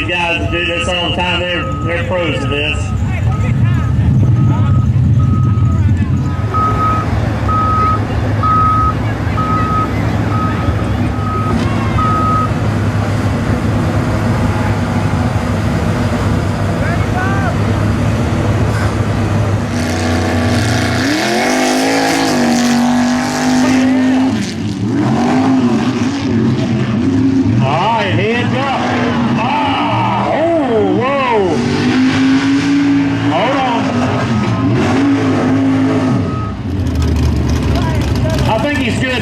these guys that do this all the time. They're pros at this.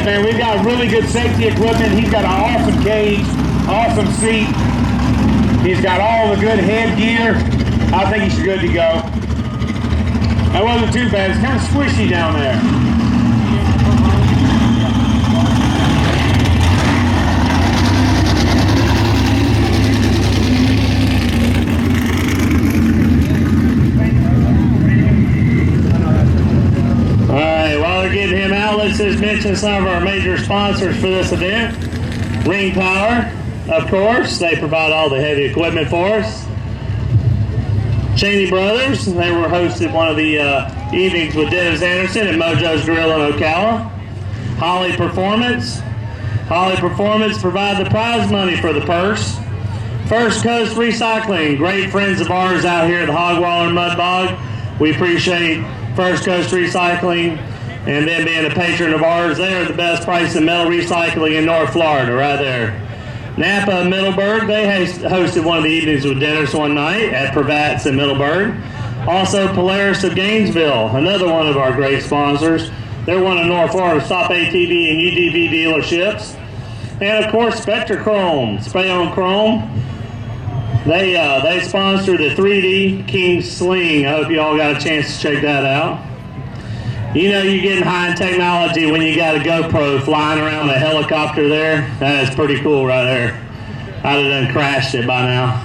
Man, we've got really good safety equipment. He's got an awesome cage, awesome seat. He's got all the good headgear. I think he's good to go. That wasn't too bad. It's kind of squishy down there. Let's just mention some of our major sponsors for this event. Ring Power, of course, they provide all the heavy equipment for us. Cheney Brothers, they were hosted one of the evenings with Dennis Anderson at Mojo's Grill in Ocala. Holly Performance provide the prize money for the purse. First Coast Recycling, great friends of ours out here at the Hogwaller Mud Bog. We appreciate First Coast Recycling and them being a patron of ours. They are the best price in metal recycling in North Florida, right there. Napa Middleburg, they hosted one of the evenings with Dennis one night at Pravat's in Middleburg. Also Polaris of Gainesville, another one of our great sponsors. They're one of North Florida's top ATV and UDV dealerships. And of course Spectre Chrome, Spray on Chrome. They sponsor the 3D King Sling. I hope you all got a chance to check that out. You know you're getting high in technology when you got a GoPro flying around a helicopter there. That is pretty cool right there. I'd have done crashed it by now.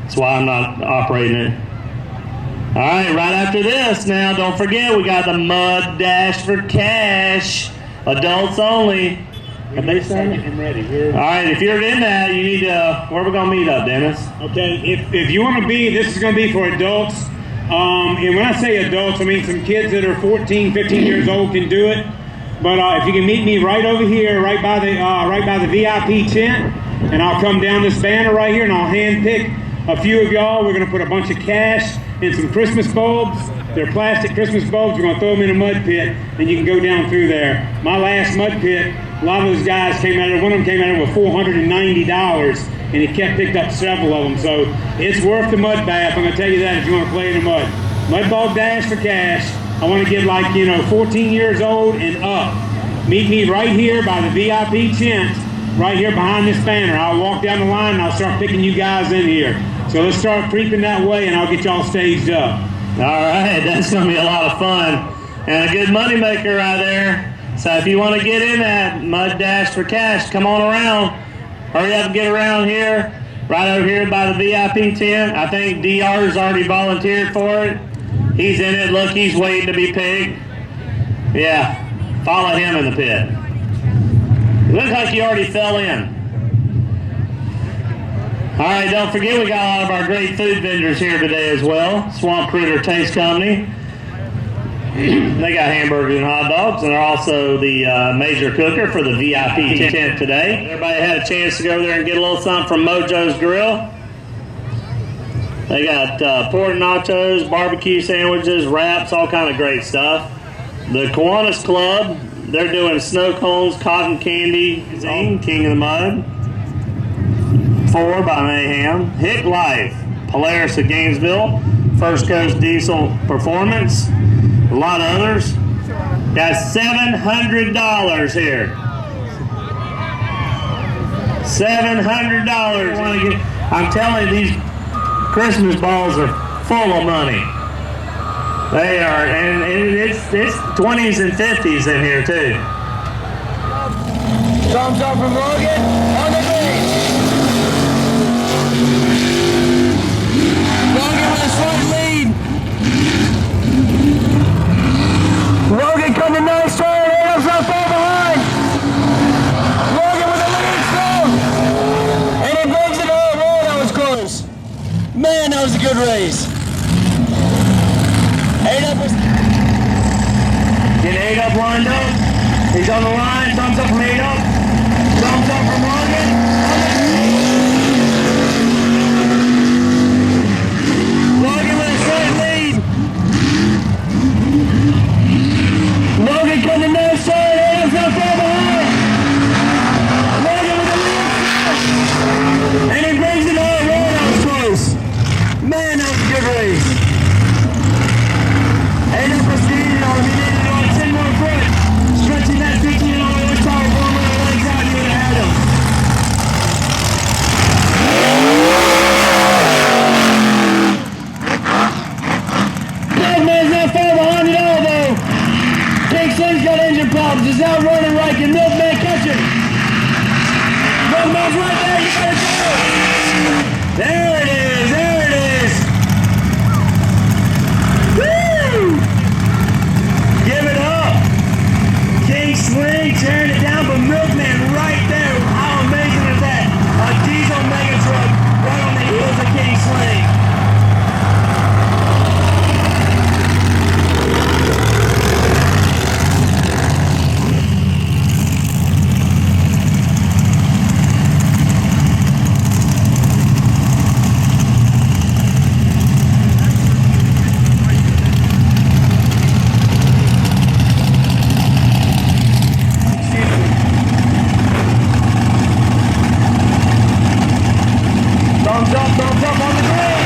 That's why I'm not operating it. All right, right after this now, don't forget we got the Mud Dash for Cash. Adults only. Have they signed it? I'm ready. All right, if you're in that, you need to, where are we going to meet up, Dennis? Okay, if you want to be, this is going to be for adults. And when I say adults, I mean some kids that are 14, 15 years old can do it. But if you can meet me right over here, right by the VIP tent, and I'll come down this banner right here, and I'll hand pick a few of y'all. We're going to put a bunch of cash and some Christmas bulbs. They're plastic Christmas bulbs. We're going to throw them in a mud pit, and you can go down through there. My last mud pit, a lot of those guys came out of it. One of them came out of it with $490. And he picked up several of them. So it's worth the mud bath. I'm going to tell you that if you want to play in the mud. Mud Ball Dash for Cash. I want to get 14 years old and up. Meet me right here by the VIP tent, right here behind this banner. I'll walk down the line and I'll start picking you guys in here. So let's start creeping that way and I'll get y'all staged up. All right, that's going to be a lot of fun. And a good money maker right there. So if you want to get in that Mud Dash for Cash, come on around. Hurry up and get around here, right over here by the VIP tent. I think DR's already volunteered for it. He's in it. Look, he's waiting to be picked. Yeah, follow him in the pit. It looks like he already fell in. All right, don't forget we got a lot of our great food vendors here today as well. Swamp Critter Taste Company. They got hamburgers and hot dogs, and they're also the major cooker for the VIP tent today. Everybody had a chance to go over there and get a little something from Mojo's Grill. They got pork nachos, barbecue sandwiches, wraps, all kind of great stuff. The Kiwanis Club, they're doing snow cones, cotton candy, King of the Mud, 4 by Mayhem, Hick Life, Polaris of Gainesville, First Coast Diesel Performance, a lot of others. Got $700 here. $700. I'm telling you, these Christmas balls are full of money. They are, and it's 20s and 50s in here too. Thumbs up from Logan on the green. Logan with a slight lead. Logan coming nice straight, Adams not far behind. Logan with a lead still. And he brings it home. Oh, that was close. a good race. 8 up was... Getting 8 up lined up. He's on the line. Thumbs up from 8 up. Thumbs up from Morgan. Logan with a straight lead. Logan coming down straight. 8 up's not far behind. Logan with the lead. And he brings it all around. That was close. Man, that was a good race. 8 up was needed on. He needed on 10 more foot. Stretching that 15 on the other side. One more legs out. You would have had him. Milkman's not far behind at all, though. King Sling's got engine problems. He's out running right. Can Milkman catch him? Milkman's right there. You gotta go. There it is. There it is. Woo! Give it up. King Sling tearing it down, but Milkman right there. How amazing is that? A diesel mega truck right on the heels of King Sling. Thumbs up on the grid.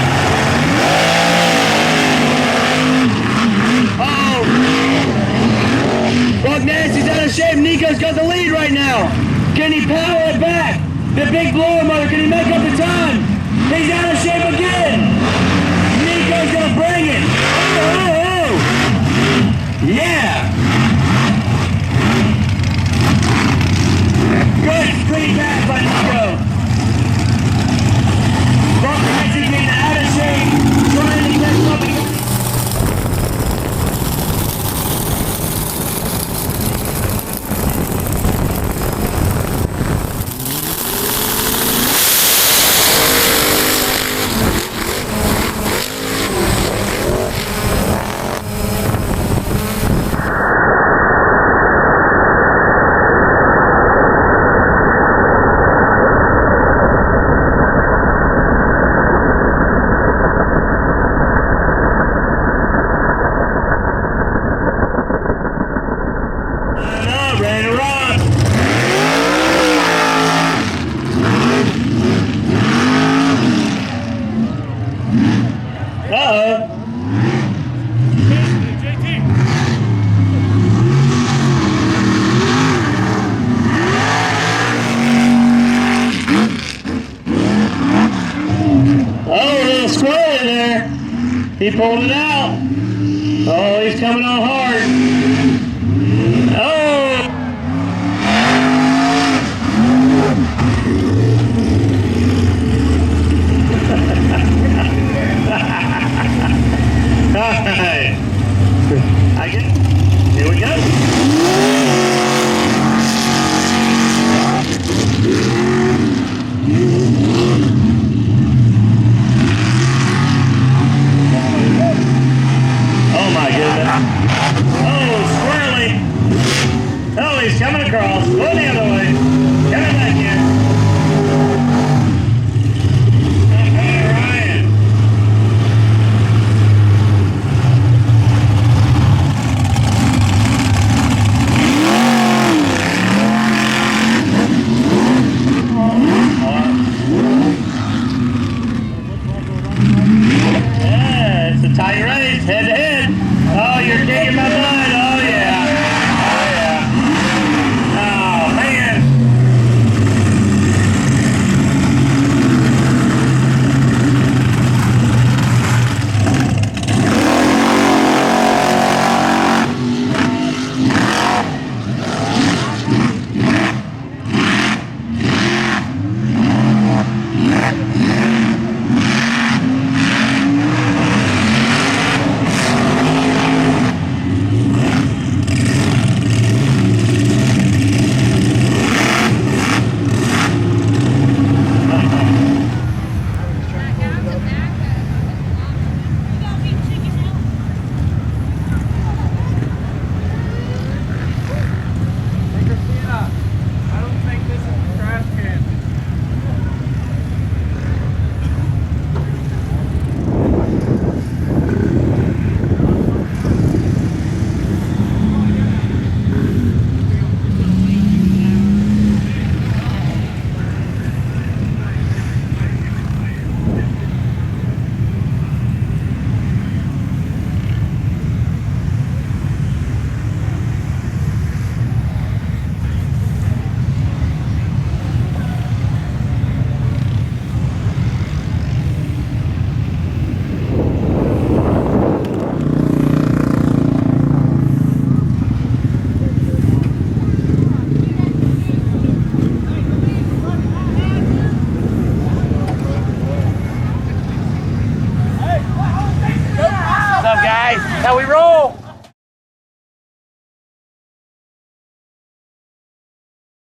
Oh. Buck Nasty's out of shape. Nico's got the lead right now. Can he power it back? The big blower motor, can he make up the time? He's out of shape again. Nico's gonna bring it. Oh. Yeah. Good clean pass by Nico. Buck Nasty getting out of shape, trying to catch up again. Ready to rock. Uh-oh. Oh, a little squirrel in there. He pulled it out. Oh, he's coming on hard.